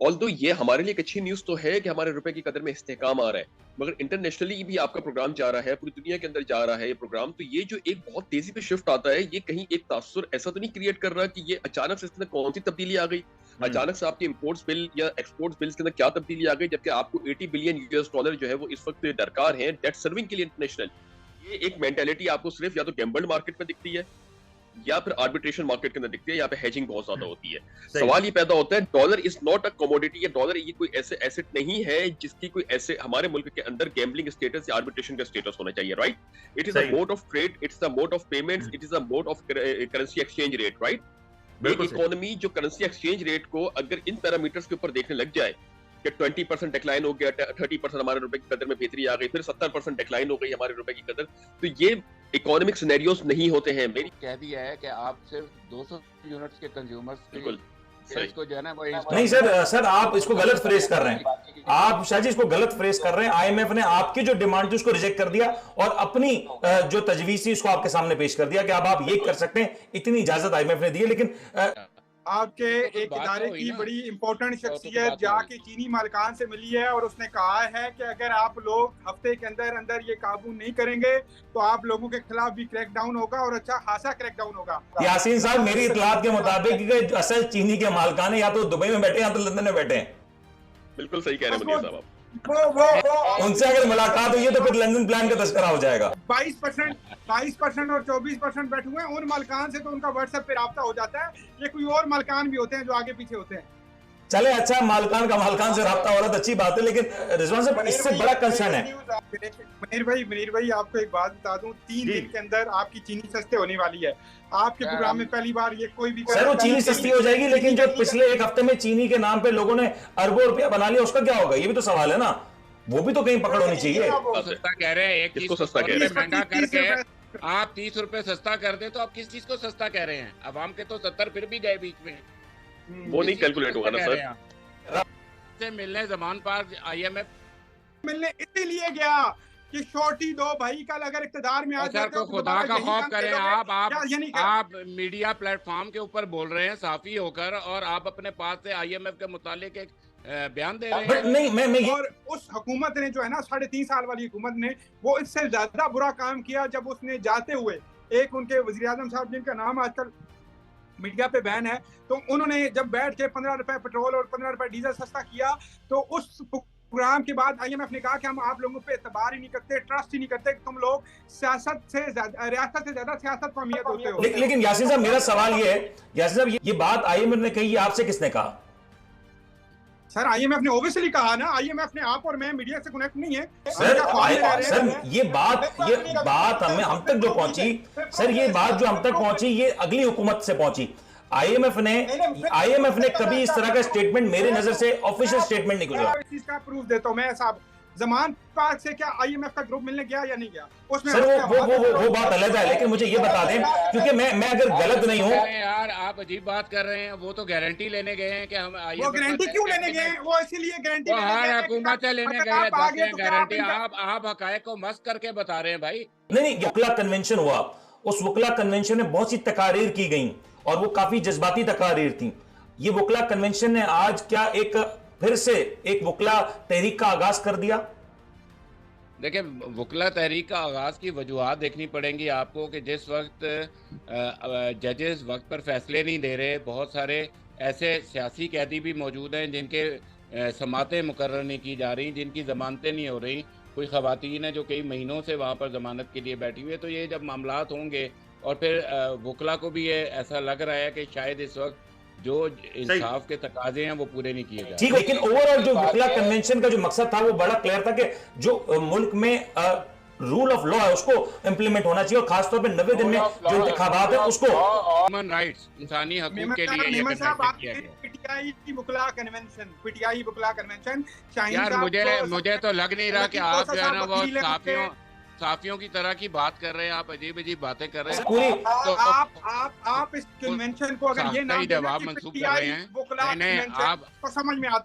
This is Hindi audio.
ऑल्दो ये हमारे लिए एक अच्छी न्यूज़ तो है कि हमारे रुपए की कदर में इस्तेहकाम आ रहा है, मगर इंटरनेशनली भी आपका प्रोग्राम जा रहा है, पूरी दुनिया के अंदर जा रहा है ये प्रोग्राम, तो ये जो एक बहुत तेज़ी पे शिफ्ट आता है, ये कहीं एक तासुर ऐसा तो नहीं क्रिएट कर रहा कि ये अचानक से इसके अंदर कौन-सी तब्दीली आ गई? हुँ। अचानक से आपके इम्पोर्ट्स बिल या एक्सपोर्ट्स बिल्स के अंदर क्या तब्दीली आ गई, जबकि आपको $80 बिलियन जो है वो इस वक़्त दरकार हैं डेट सर्विंग के लिए इंटरनेशनल। ये एक मेंटालिटी आपको सिर्फ़ या तो गैम्बल्ड मार्केट में दिखती है या फिर आर्बिट्रेशन मार्केट के अंदर दिखती है, यहाँ पे हेजिंग बहुत ज्यादा होती है। सही सवाल बात। ये पैदा होता है, dollar is not a commodity, या डॉलर ये कोई ऐसे एसेट नहीं है जिसकी कोई ऐसे हमारे मुल्क के अंदर गैम्बलिंग स्टेटस या आर्बिट्रेशन का स्टेटस होना चाहिए, राइट? इट इज अ सही। Mode of trade, it's a mode of payments, hmm, it is a mode of currency exchange rate, right? एक बिल्कुल सही। इकोनॉमी जो करेंसी एक्सचेंज रेट को अगर इन पैरामीटर्स के ऊपर देखने लग जाए कि 20% डिक्लाइन हो गया, 30% हमारे रुपए की कदर में बेहतरी आ गई, फिर 70% डिक्लाइन हो गई हमारे रुपए की कदर, तो ये इकोनॉमिक सिनेरियोस नहीं होते हैं। मेरी कह दिया है कि आप सिर्फ 200 यूनिट्स के कंज्यूमर्स बिल्कुल के सही। इसको जो है ना वो नहीं सर आप इसको गलत फ्रेज कर रहे हैं। आप शायद इसको गलत फ्रेज कर रहे हैं। आईएमएफ ने आपकी जो डिमांड थी उसको रिजेक्ट कर दिया और अपनी जो तजवीज थी उसको आपके सामने पेश कर दिया कि अब आप ये कर सकते हैं। इतनी इजाजत आईएमएफ ने दी है, लेकिन आपके तो एक बात इदारे तो हुई की ना। बड़ी इंपॉर्टेंट तो शख्सियत बात तो जाके हुई। चीनी मालिकान से मिली है और उसने कहा है कि अगर आप लोग हफ्ते के अंदर अंदर ये काबू नहीं करेंगे तो आप लोगों के खिलाफ भी क्रैकडाउन होगा और अच्छा खासा क्रैकडाउन होगा। यासीन साहब, मेरी इतलात के मुताबिक कि असल चीनी के मालिकान या तो दुबई में बैठे हैं या तो लंदन में बैठे हैं। बिल्कुल सही कह रहे हैं मुनीर साहब आप। वो उनसे अगर मुलाकात हुई है तो फिर लंदन प्लान का तस्करा हो जाएगा। 22% और 24% बैठे हुए हैं। उन मालिकान से तो उनका व्हाट्सएप पे राब्ता हो जाता है। ये कोई और मालिकान भी होते हैं जो आगे पीछे होते हैं। चले, अच्छा, मालिकान का मालिकान से राब्ता हो रहा है, अच्छी बात है, लेकिन रिजवान साहब इससे बड़ा कंसर्न है। मनीर भाई आपको एक बात बता दूं, 3 दिन के अंदर आपकी चीनी सस्ते होने वाली है। आपके प्रोग्राम में पहली बार ये कोई भी सर वो चीनी सस्ती हो जाएगी, लेकिन जो पिछले एक हफ्ते में चीनी के नाम पे लोगों ने अरबों रुपया बना लिया उसका क्या होगा? ये भी तो सवाल है ना, वो भी तो कहीं पकड़ होनी चाहिए। सस्ता कह रहे हैं, एक चीज किसको सस्ता कह रहे हैं? महंगा करके आप 30 रुपए सस्ता कर दे तो आप किस चीज को सस्ता कह रहे हैं? अवाम के तो 70 फिर भी गए बीच में। वो नहीं कैलकुलेट होगा ना सर। से मिलने जमान पार आईएमएफ मिलने इसीलिए गया कि छोटी दो भाई कल अगर इख्तिदार में आ सर जाते को हो तो खुदा दोबारा का यही खौफ काम करें। करोगे? आप मीडिया प्लेटफॉर्म के ऊपर बोल रहे हैं साफी होकर, और आप अपने पास से आईएमएफ के मुतालिक एक बयान दे रहे बट हैं। नहीं, मैं ये और उस हुकूमत ने जो है ना 3.5 साल वाली हुकूमत ने वो इससे ज्यादा बुरा काम किया जब उसने जाते हुए एक उनके वजीर आजम साहब जिनका नाम आजकल मीडिया पे बैन है, तो उन्होंने जब बैठ के 15 रुपए पेट्रोल और 15 रुपए डीजल सस्ता किया, तो उस प्रोग्राम के बाद आईएमएफ ने कहा कि हम आप लोगों पे एतबार ही नहीं करते, ट्रस्ट ही नहीं करते, तुम लोग सियासत से ज्यादा रियासत से ज्यादा सियासत को अहमियत होते हो। लेकिन यासीन साहब, मेरा सवाल ये है, यासीन साहब, ये बात आईएमएफ ने कही, आपसे किसने कहा? सर आईएमएफ ने ओबियसली कहा ना, आईएमएफ ने, आप और मैं मीडिया से कनेक्ट नहीं है सर ये बात हम तक जो पहुंची, सर ये बात जो हम तक पहुंची ये अगली हुकूमत से पहुंची। आईएमएफ ने कभी इस तरह का स्टेटमेंट मेरे नजर से ऑफिशियल स्टेटमेंट नहीं गुजरा। इस चीज का प्रूफ देता हूं मैं साहब। जमान पार्क से क्या आईएमएफ का ग्रुप मिलने गया या नहीं गया? उसमें सर वो बात अलग है, लेकिन मुझे ये बता दें, क्योंकि मैं अगर गलत नहीं हूं। यार आप अजीब बात कर रहे हैं। वो तो गारंटी लेने गए हैं कि हम वो गारंटी क्यों लेने गए हैं? वो इसीलिए गारंटी हर हुकूमत से लेने गए हैं गारंटी। आप हकायक को मस्त करके बता रहे हैं भाई। नहीं, वकला कन्वेंशन हुआ, उस वकला कन्वेंशन में बहुत सी तकारीर की गई और वो काफी जज्बाती तकारीर थी। ये वकला कन्वेंशन ने आज क्या फिर से एक वकला तहरीक का आगाज कर दिया? देखिए, वकला तहरीक का आगाज की वजूहत देखनी पड़ेंगी आपको कि जिस वक्त जजेस वक्त पर फैसले नहीं दे रहे, बहुत सारे ऐसे सियासी कैदी भी मौजूद हैं जिनके समातें मुकर्रर नहीं की जा रही, जिनकी जमानतें नहीं हो रही। कोई ख़वातीन है जो कई महीनों से वहाँ पर जमानत के लिए बैठी हुई है। तो ये जब मामलात होंगे और फिर वकला को भी ये ऐसा लग रहा है कि शायद इस वक्त जो इंसाफ के तकाजे हैं वो पूरे नहीं किए जा रहे। ठीक, लेकिन ओवरऑल जो वकला कन्वेंशन का जो मकसद था वो बड़ा क्लियर था कि जो मुल्क में रूल ऑफ लॉ है उसको इंप्लीमेंट होना चाहिए, और खासतौर पे 90 दिन में जो इंतखाबात है उसको ह्यूमन राइट्स, इंसानी हकूक के लिए ये कंडक्ट किया गया। पीटीआई वकला कन्वेंशन यार मुझे तो लग नहीं रहा कि आप जो है ना वो साफियों की तरह की बात कर रहे हैं। आप अजीब अजीब बातें कर रहे हैं। तो आप इस कन्वेंशन को अगर ये नाम जवाब मंसूब कर रहे हैं, वकला कन्वेंशन तो समझ में आता है।